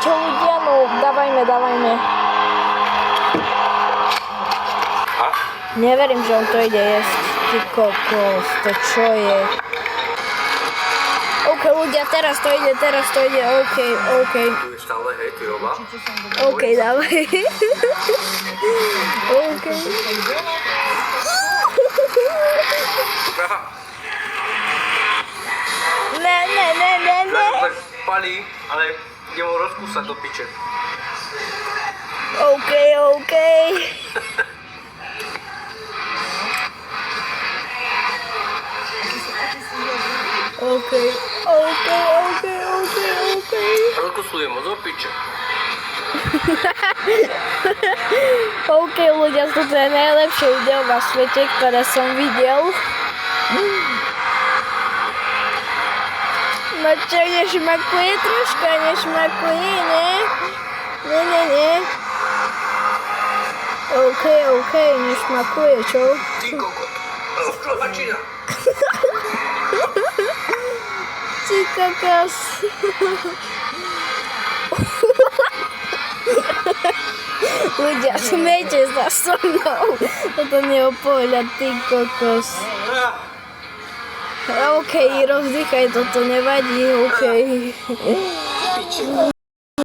čo ľudia, no dávajme. A? Neverím, že on to ide jesť. Ty kokos, to čo je? OK, ľudia, teraz to ide, OK. Tu je stále, hej, ty oba. OK, dávaj. OK. Ne. Tak palí, ale idem ho rozkúsať do piče. OK. Rozkusujem ho do piče. OK, ľudia, toto je najlepšie video na svete, ktoré som videl. No čo, nešmakuje troška, ne? Ne. OK, nešmakuje, čo? Ty kokot. Šľapačina. Ty kokos. Ľudia, smejte sa so mnou. Toto nie je pohľad, ty kokos. OK, rozdýchaj, toto nevadí, OK. Piči.